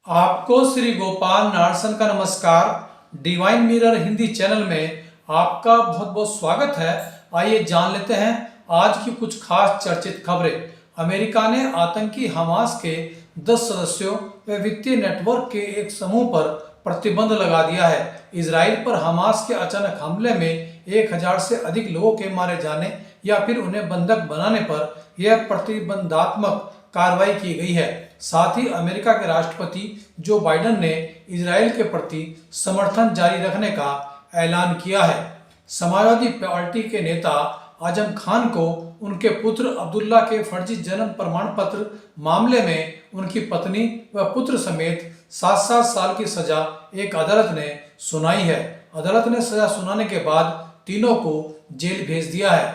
आपको श्री गोपाल नारसन का नमस्कार। डिवाइन मिरर हिंदी चैनल में आपका बहुत बहुत स्वागत है। आइए जान लेते हैं आज की कुछ खास चर्चित खबरें। अमेरिका ने आतंकी हमास के 10 सदस्यों व वित्तीय नेटवर्क के एक समूह पर प्रतिबंध लगा दिया है। इजराइल पर हमास के अचानक हमले में 1000 से अधिक लोगों के मारे जाने या फिर उन्हें बंधक बनाने पर यह प्रतिबंधात्मक कार्रवाई की गई है। साथ ही अमेरिका के राष्ट्रपति जो बाइडेन ने इजराइल के प्रति समर्थन जारी रखने का ऐलान किया है। समाजवादी पार्टी के नेता आजम खान को उनके पुत्र अब्दुल्ला के फर्जी जन्म प्रमाण पत्र मामले में उनकी पत्नी व पुत्र समेत 7-7 साल की सजा एक अदालत ने सुनाई है। अदालत ने सजा सुनाने के बाद तीनों को जेल भेज दिया है।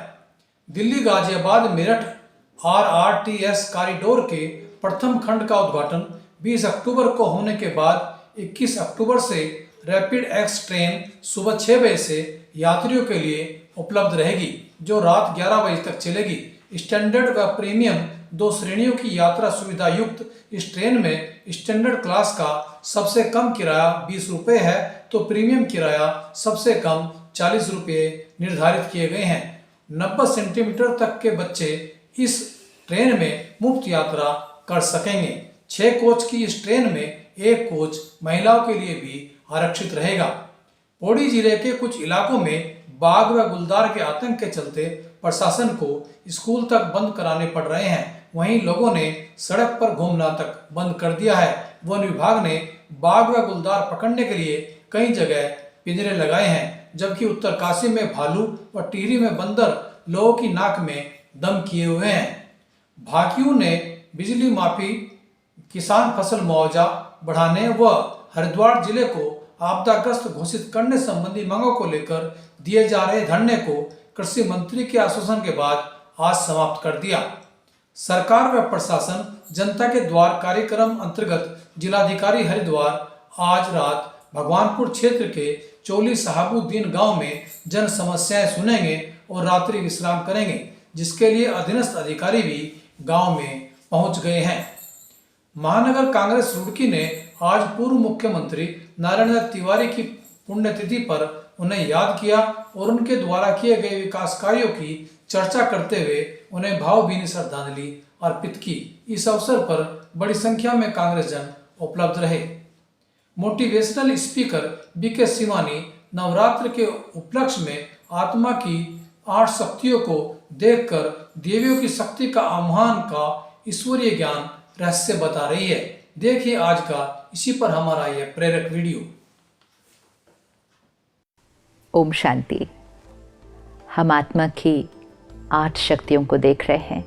दिल्ली गाजियाबाद मेरठ RRTS कॉरिडोर के प्रथम खंड का उद्घाटन 20 अक्टूबर को होने के बाद 21 अक्टूबर से रैपिड एक्स ट्रेन सुबह 6 बजे से यात्रियों के लिए उपलब्ध रहेगी, जो रात 11 बजे तक चलेगी। स्टैंडर्ड व प्रीमियम 2 श्रेणियों की यात्रा सुविधा युक्त इस ट्रेन में स्टैंडर्ड क्लास का सबसे कम किराया 20 रुपये है, तो प्रीमियम किराया सबसे कम 40 रुपये निर्धारित किए गए हैं। 90 सेंटीमीटर तक के बच्चे इस ट्रेन में मुफ्त यात्रा कर सकेंगे। 6 कोच की इस ट्रेन में 1 कोच महिलाओं के लिए भी आरक्षित रहेगा। पौड़ी जिले के कुछ इलाकों में बाघ व गुलदार के आतंक के चलते प्रशासन को स्कूल तक बंद कराने पड़ रहे हैं। वहीं लोगों ने सड़क पर घूमना तक बंद कर दिया है। वन विभाग ने बाघ व गुलदार पकड़ने के लिए कई जगह पिंजरे लगाए हैं, जबकि उत्तरकाशी में भालू व टिहरी में बंदर लोगों की नाक में दम किए हुए हैं। भाकियू ने बिजली माफी, किसान फसल मुआवजा बढ़ाने व हरिद्वार जिले को आपदाग्रस्त घोषित करने संबंधी मांगों को लेकर दिए जा रहे धरने को कृषि मंत्री के आश्वासन के बाद आज समाप्त कर दिया। सरकार व प्रशासन जनता के द्वार कार्यक्रम अंतर्गत जिलाधिकारी हरिद्वार आज रात भगवानपुर क्षेत्र के चोली साहबुद्दीन गांव में जन समस्याएं सुनेंगे और रात्रि विश्राम करेंगे, जिसके लिए अधीनस्थ अधिकारी भी गांव में पहुंच गए हैं। महानगर कांग्रेस रुड़की ने आज पूर्व मुख्यमंत्री नारायण दत्त तिवारी की पुण्यतिथि पर उन्हें याद किया और उनके द्वारा किए गए विकास कार्यों की चर्चा करते हुए उन्हें भावभीनी श्रद्धांजलि अर्पित की। इस अवसर पर बड़ी संख्या में कांग्रेस जन उपलब्ध रहे। Motivational speaker BK Shivani Navratra के उपलक्ष्य में आत्मा की 8 शक्तियों को देखकर देवियों की शक्ति का आह्वान का ईश्वरीय ज्ञान रहस्य बता रही है। देखिए आज का इसी पर हमारा यह प्रेरक वीडियो। ओम शांति। हम आत्मा की 8 शक्तियों को देख रहे हैं।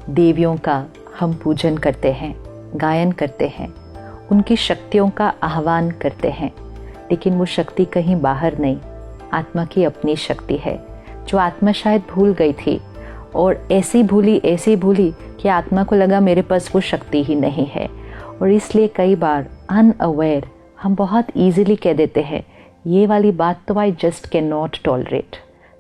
देवियों का हम पूजन करते हैं, गायन करते हैं, उनकी शक्तियों का आह्वान करते हैं, लेकिन वो शक्ति कहीं बाहर नहीं, आत्मा की अपनी शक्ति है, जो आत्मा शायद भूल गई थी और ऐसी भूली कि आत्मा को लगा मेरे पास वो शक्ति ही नहीं है। और इसलिए कई बार अनअवेयर हम बहुत ईजिली कह देते हैं, ये वाली बात तो I just can not tolerate,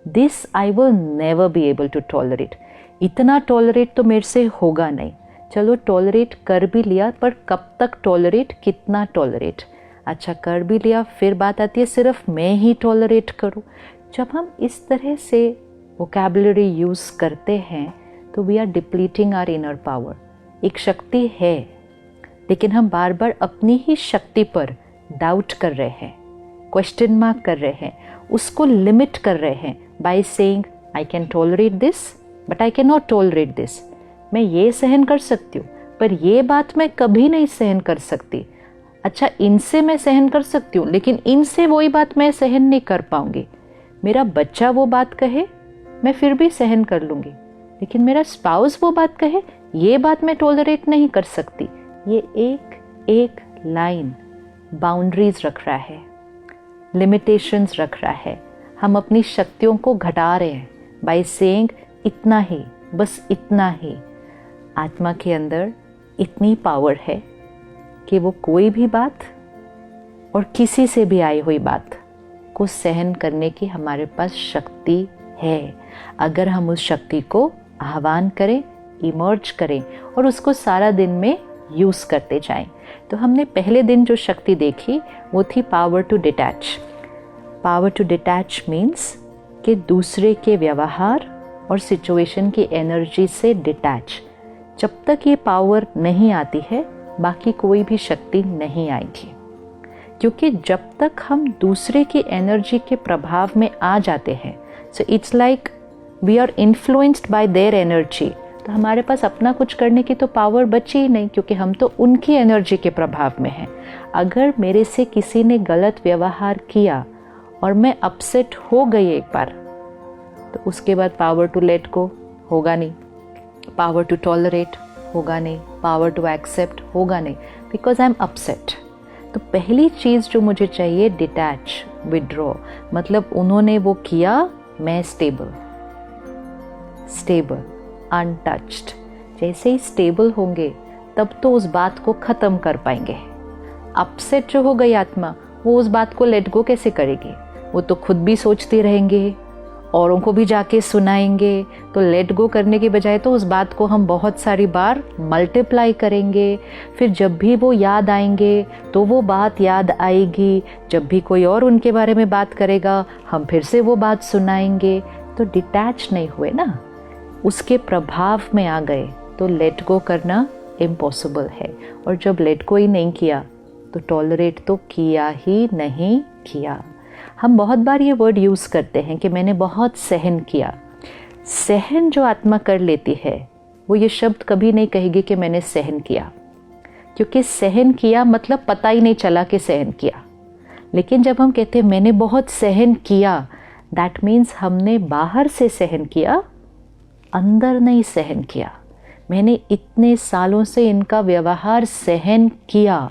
this I will never be able to tolerate, इतना टॉलरेट तो मेरे से होगा नहीं। चलो टॉलरेट कर भी लिया, पर कब तक टॉलरेट, कितना टॉलरेट। अच्छा कर भी लिया, फिर बात आती है सिर्फ मैं ही टॉलरेट करूँ। जब हम इस तरह से वोकैबुलरी यूज़ करते हैं तो we are depleting our inner power. एक शक्ति है, लेकिन हम बार बार अपनी ही शक्ति पर डाउट कर रहे हैं, क्वेश्चन मार्क कर रहे हैं, उसको लिमिट कर रहे हैं by saying I can tolerate this but I can not tolerate this. मैं ये सहन कर सकती हूँ, पर ये बात मैं कभी नहीं सहन कर सकती। अच्छा इनसे मैं सहन कर सकती हूँ, लेकिन इनसे वही बात मैं सहन नहीं कर पाऊंगी। मेरा बच्चा वो बात कहे मैं फिर भी सहन कर लूँगी, लेकिन मेरा स्पाउस वो बात कहे ये बात मैं टॉलरेट नहीं कर सकती। ये एक एक लाइन बाउंड्रीज रख रहा है, लिमिटेशंस रख रहा है। हम अपनी शक्तियों को घटा रहे हैं बाय सेइंग इतना ही, बस इतना ही। आत्मा के अंदर इतनी पावर है कि वो कोई भी बात और किसी से भी आई हुई बात को सहन करने की हमारे पास शक्ति है, अगर हम उस शक्ति को आह्वान करें, इमर्ज करें और उसको सारा दिन में यूज़ करते जाएं। तो हमने पहले दिन जो शक्ति देखी वो थी power to detach. Power to detach means कि दूसरे के व्यवहार और सिचुएशन की एनर्जी से डिटैच। जब तक ये पावर नहीं आती है बाकी कोई भी शक्ति नहीं आएगी, क्योंकि जब तक हम दूसरे की एनर्जी के प्रभाव में आ जाते हैं, so it's like we are influenced by their energy, तो हमारे पास अपना कुछ करने की तो पावर बची ही नहीं, क्योंकि हम तो उनकी एनर्जी के प्रभाव में हैं। अगर मेरे से किसी ने गलत व्यवहार किया और मैं अपसेट हो गई एक बार, तो उसके बाद पावर टू लेट गो होगा नहीं, पावर टू टॉलरेट होगा नहीं, पावर टू एक्सेप्ट होगा नहीं, बिकॉज आई एम अपसेट। तो पहली चीज़ जो मुझे चाहिए, डिटैच, विड्रॉ, मतलब उन्होंने वो किया, मैं स्टेबल, अनटच्ड। जैसे ही स्टेबल होंगे तब तो उस बात को ख़त्म कर पाएंगे। अपसेट जो हो गई आत्मा, वो उस बात को लेट गो कैसे करेगी? वो तो खुद भी सोचते रहेंगे, औरों को भी जाके सुनाएंगे। तो लेट गो करने के बजाय तो उस बात को हम बहुत सारी बार मल्टीप्लाई करेंगे। फिर जब भी वो याद आएंगे तो वो बात याद आएगी, जब भी कोई और उनके बारे में बात करेगा हम फिर से वो बात सुनाएंगे। तो डिटैच नहीं हुए ना, उसके प्रभाव में आ गए, तो लेट गो करना इम्पॉसिबल है। और जब लेट गो ही नहीं किया तो टॉलरेट तो किया ही नहीं किया। हम बहुत बार ये वर्ड यूज़ करते हैं कि मैंने बहुत सहन किया। सहन जो आत्मा कर लेती है वो ये शब्द कभी नहीं कहेगी कि मैंने सहन किया, क्योंकि सहन किया मतलब पता ही नहीं चला कि सहन किया। लेकिन जब हम कहते हैं मैंने बहुत सहन किया, दैट मीन्स हमने बाहर से सहन किया, अंदर नहीं सहन किया। मैंने इतने सालों से इनका व्यवहार सहन किया,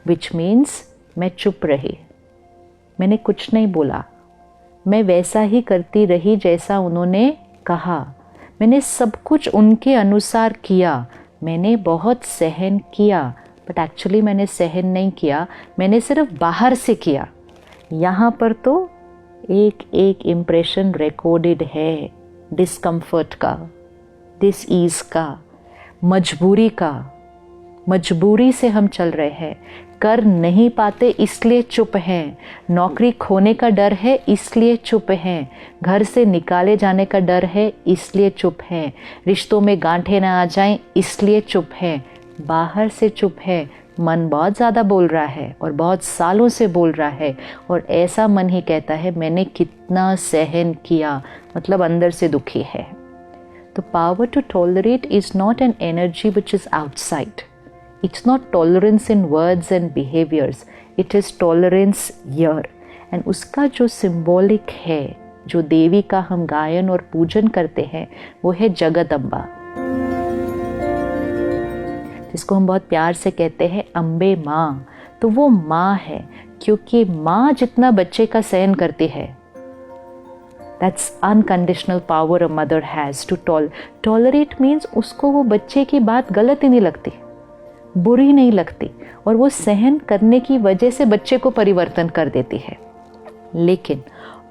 विच मीन्स मैं चुप रही, मैंने कुछ नहीं बोला, मैं वैसा ही करती रही जैसा उन्होंने कहा, मैंने सब कुछ उनके अनुसार किया, मैंने बहुत सहन किया। बट एक्चुअली मैंने सहन नहीं किया, मैंने सिर्फ बाहर से किया। यहाँ पर तो एक एक इम्प्रेशन रिकॉर्डेड है, डिस्कम्फर्ट का, डिसईज का, मजबूरी का। मजबूरी से हम चल रहे हैं, कर नहीं पाते इसलिए चुप हैं, नौकरी खोने का डर है इसलिए चुप हैं, घर से निकाले जाने का डर है इसलिए चुप हैं, रिश्तों में गांठें ना आ जाएं इसलिए चुप हैं। बाहर से चुप है, मन बहुत ज़्यादा बोल रहा है और बहुत सालों से बोल रहा है, और ऐसा मन ही कहता है मैंने कितना सहन किया, मतलब अंदर से दुखी है। तो power to tolerate is not an energy which is outside. It's not tolerance in words and behaviors, it is tolerance here. And उसका जो symbolic है, जो देवी का हम गायन और पूजन करते हैं, वो है जगदम्बा, जिसको हम बहुत प्यार से कहते हैं अम्बे माँ। तो वो माँ है, क्योंकि माँ जितना बच्चे का सहन करती है, that's unconditional power a mother has to tolerate means उसको वो बच्चे की बात गलत ही नहीं लगती, बुरी नहीं लगती, और वो सहन करने की वजह से बच्चे को परिवर्तन कर देती है। लेकिन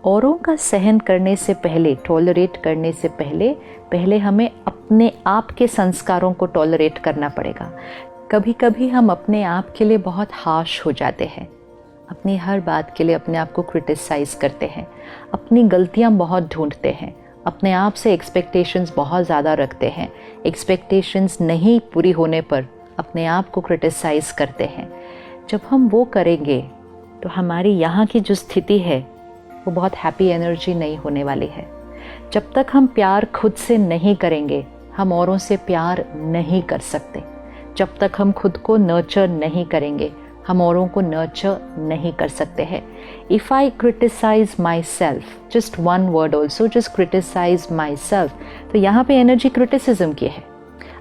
औरों का सहन करने से पहले, टॉलरेट करने से पहले हमें अपने आप के संस्कारों को टॉलरेट करना पड़ेगा। कभी कभी हम अपने आप के लिए बहुत हार्श हो जाते हैं, अपनी हर बात के लिए अपने आप को क्रिटिसाइज करते हैं, अपनी गलतियां बहुत ढूंढते हैं, अपने आप से एक्सपेक्टेशंस बहुत ज़्यादा रखते हैं, एक्सपेक्टेशंस नहीं पूरी होने पर अपने आप को क्रिटिसाइज़ करते हैं। जब हम वो करेंगे तो हमारी यहाँ की जो स्थिति है वो बहुत हैप्पी एनर्जी नहीं होने वाली है। जब तक हम प्यार खुद से नहीं करेंगे, हम औरों से प्यार नहीं कर सकते। जब तक हम खुद को नर्चर नहीं करेंगे, हम औरों को नर्चर नहीं कर सकते हैं। If I criticize myself, just one word also, just criticize myself, तो यहाँ पे एनर्जी क्रिटिसिज्म की है।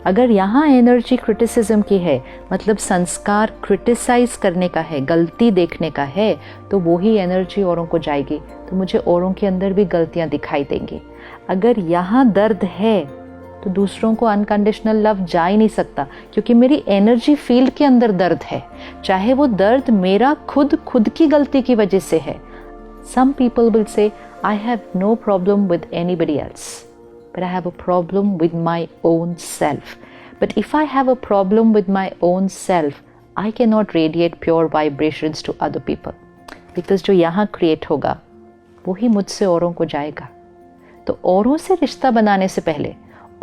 अगर यहाँ एनर्जी क्रिटिसिज्म की है, मतलब संस्कार क्रिटिसाइज करने का है, गलती देखने का है, तो वही एनर्जी औरों को जाएगी, तो मुझे औरों के अंदर भी गलतियाँ दिखाई देंगी। अगर यहाँ दर्द है तो दूसरों को अनकंडीशनल लव जा ही नहीं सकता, क्योंकि मेरी एनर्जी फील्ड के अंदर दर्द है, चाहे वो दर्द मेरा खुद की गलती की वजह से है। सम people will say I have no problem with anybody else, but I have a problem with my own self. But if I have a problem with my own self, I cannot radiate pure vibrations to other people, because जो यहाँ create होगा वही मुझसे औरों को जाएगा। तो औरों से रिश्ता बनाने से पहले,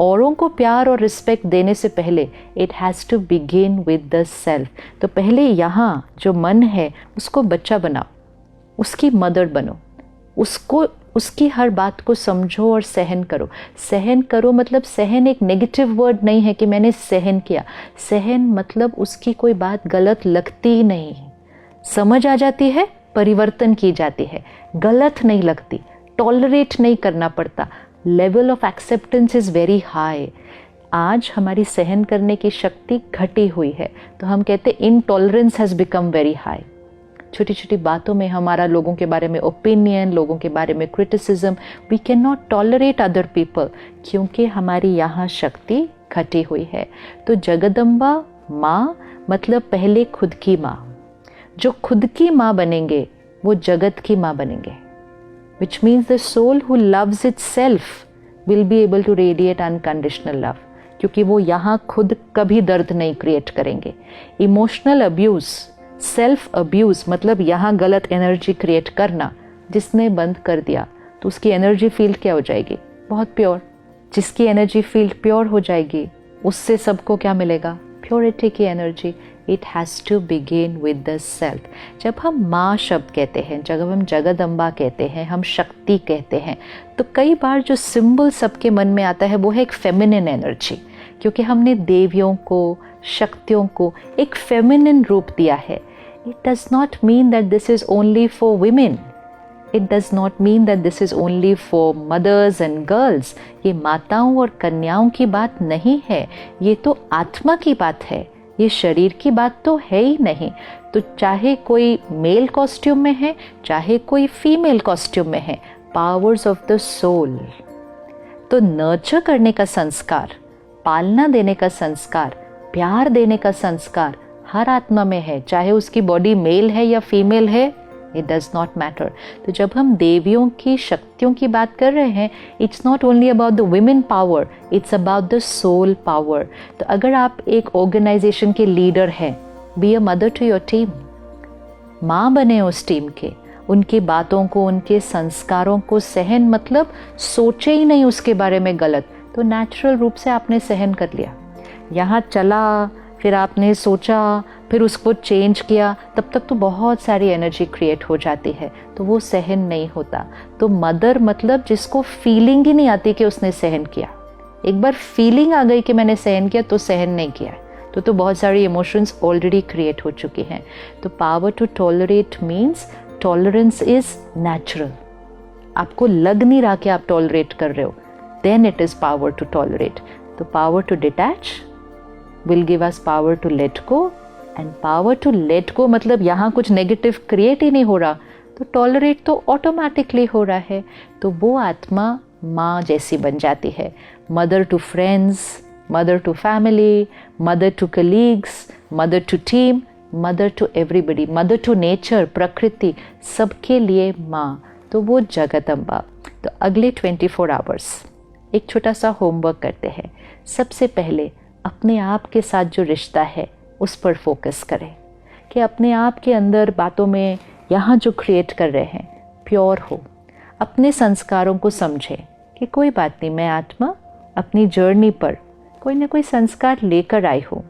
औरों को प्यार और रिस्पेक्ट देने से पहले, it has to begin with the self. तो पहले यहाँ जो मन है उसको बच्चा बनाओ, उसकी मदर बनो, उसको, उसकी हर बात को समझो और सहन करो। सहन करो मतलब सहन एक नेगेटिव वर्ड नहीं है कि मैंने सहन किया। सहन मतलब उसकी कोई बात गलत लगती ही नहीं है, समझ आ जाती है, परिवर्तन की जाती है, गलत नहीं लगती, टॉलरेट नहीं करना पड़ता। Level of acceptance is very high. आज हमारी सहन करने की शक्ति घटी हुई है, तो हम कहते हैं intolerance has become very high. छोटी छोटी बातों में हमारा लोगों के बारे में ओपिनियन, लोगों के बारे में criticism, we can not tolerate other people, क्योंकि हमारी यहाँ शक्ति घटी हुई है। तो जगदम्बा माँ मतलब पहले खुद की माँ। जो खुद की माँ बनेंगे वो जगत की माँ बनेंगे, which means the soul who loves itself will be able to radiate unconditional love, क्योंकि वो यहाँ खुद कभी दर्द नहीं क्रिएट करेंगे। इमोशनल अब्यूज़, सेल्फ अब्यूज़ मतलब यहाँ गलत एनर्जी क्रिएट करना, जिसने बंद कर दिया तो उसकी एनर्जी फील्ड क्या हो जाएगी? बहुत प्योर। जिसकी एनर्जी फील्ड प्योर हो जाएगी उससे सबको क्या मिलेगा? प्योरिटी की energy. It has to begin with the self. जब हम माँ शब्द कहते हैं, जब हम जगदम्बा कहते हैं, हम शक्ति कहते हैं, तो कई बार जो सिंबल सबके मन में आता है वो है एक फेमिनिन एनर्जी, क्योंकि हमने देवियों को, शक्तियों को एक फेमिनिन रूप दिया है। It does not mean that this is only for women, it does not mean that this is only for mothers and girls. ये माताओं और कन्याओं की बात नहीं है, ये तो आत्मा की बात है, ये शरीर की बात तो है ही नहीं। तो चाहे कोई मेल कॉस्ट्यूम में है, चाहे कोई फीमेल कॉस्ट्यूम में है, पावर्स ऑफ द सोल। तो नर्चर करने का संस्कार, पालना देने का संस्कार, प्यार देने का संस्कार हर आत्मा में है, चाहे उसकी बॉडी मेल है या फीमेल है, इट डज नॉट मैटर। तो जब हम देवियों की शक्तियों की बात कर रहे हैं, it's not only about the women power, it's about the soul power. तो अगर आप एक ऑर्गेनाइजेशन के लीडर हैं, be a mother to your team, माँ बने उस टीम के, उनकी बातों को, उनके संस्कारों को सहन मतलब सोचे ही नहीं उसके बारे में गलत, तो नेचुरल रूप से आपने सहन कर लिया। यहाँ चला, फिर आपने सोचा, फिर उसको चेंज किया, तब तक तो बहुत सारी एनर्जी क्रिएट हो जाती है, तो वो सहन नहीं होता। तो मदर मतलब जिसको फीलिंग ही नहीं आती कि उसने सहन किया। एक बार फीलिंग आ गई कि मैंने सहन किया तो सहन नहीं किया, तो बहुत सारी इमोशंस ऑलरेडी क्रिएट हो चुकी हैं। तो power to tolerate means tolerance is natural. आपको लग नहीं रहा कि आप टॉलरेट कर रहे हो, then it is power to tolerate. तो power to detach will give us power to let go, and power to let go मतलब यहाँ कुछ नेगेटिव क्रिएट ही नहीं हो रहा, तो टॉलरेट तो ऑटोमेटिकली हो रहा है। तो वो आत्मा माँ जैसी बन जाती है। Mother to friends, mother to family, mother to colleagues, mother to team, mother to everybody, mother to nature, प्रकृति, सबके लिए माँ। तो वो जगदम्बा। तो अगले 24 आवर्स एक छोटा सा होमवर्क करते हैं। सबसे पहले अपने आप के साथ जो रिश्ता है उस पर फोकस करें कि अपने आप के अंदर बातों में यहाँ जो क्रिएट कर रहे हैं प्योर हो। अपने संस्कारों को समझें कि कोई बात नहीं, मैं आत्मा अपनी जर्नी पर कोई ना कोई संस्कार लेकर आई हूँ।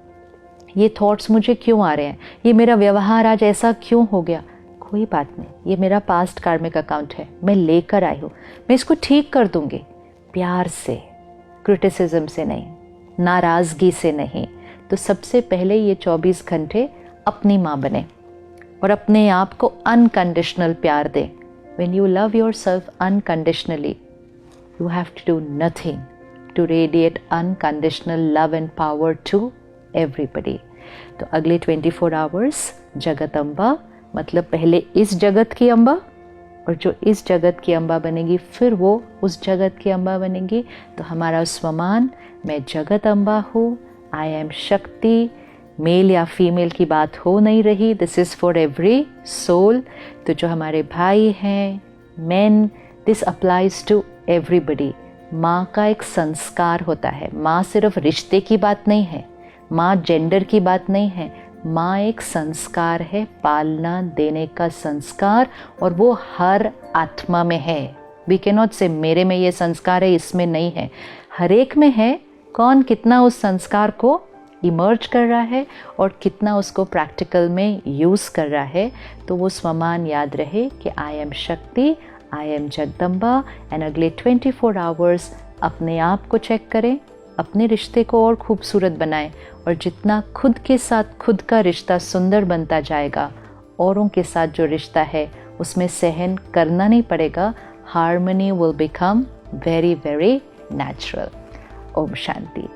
ये थॉट्स मुझे क्यों आ रहे हैं, ये मेरा व्यवहार आज ऐसा क्यों हो गया, कोई बात नहीं, ये मेरा पास्ट कार्मिक अकाउंट है, मैं लेकर आई हूँ, मैं इसको ठीक कर दूँगी, प्यार से, क्रिटिसिज्म से नहीं, नाराज़गी से नहीं। तो सबसे पहले ये 24 घंटे अपनी माँ बने और अपने आप को अनकंडीशनल प्यार दें। When you love yourself unconditionally, you have to do nothing to radiate unconditional love and power to everybody. तो अगले 24 आवर्स जगदम्बा मतलब पहले इस जगत की अम्बा, और जो इस जगत की अम्बा बनेगी फिर वो उस जगत की अम्बा बनेगी। तो हमारा स्वमान, मैं जगत अम्बा हूँ, आई एम शक्ति, मेल या फीमेल की बात हो नहीं रही, this is for every soul. तो जो हमारे भाई हैं, men, this applies to everybody. माँ का एक संस्कार होता है। माँ सिर्फ रिश्ते की बात नहीं है, माँ जेंडर की बात नहीं है, माँ एक संस्कार है, पालना देने का संस्कार, और वो हर आत्मा में है। वी कैन नॉट से मेरे में ये संस्कार है, इसमें नहीं है, हर एक में है। कौन कितना उस संस्कार को इमर्ज कर रहा है और कितना उसको प्रैक्टिकल में यूज़ कर रहा है। तो वो स्वमान याद रहे कि आई एम शक्ति, आई एम जगदम्बा। एंड अगले 24 आवर्स अपने आप को चेक करें, अपने रिश्ते को और खूबसूरत बनाएं, और जितना खुद के साथ खुद का रिश्ता सुंदर बनता जाएगा, औरों के साथ जो रिश्ता है उसमें सहन करना नहीं पड़ेगा। Harmony will become very very natural. ओम शांति।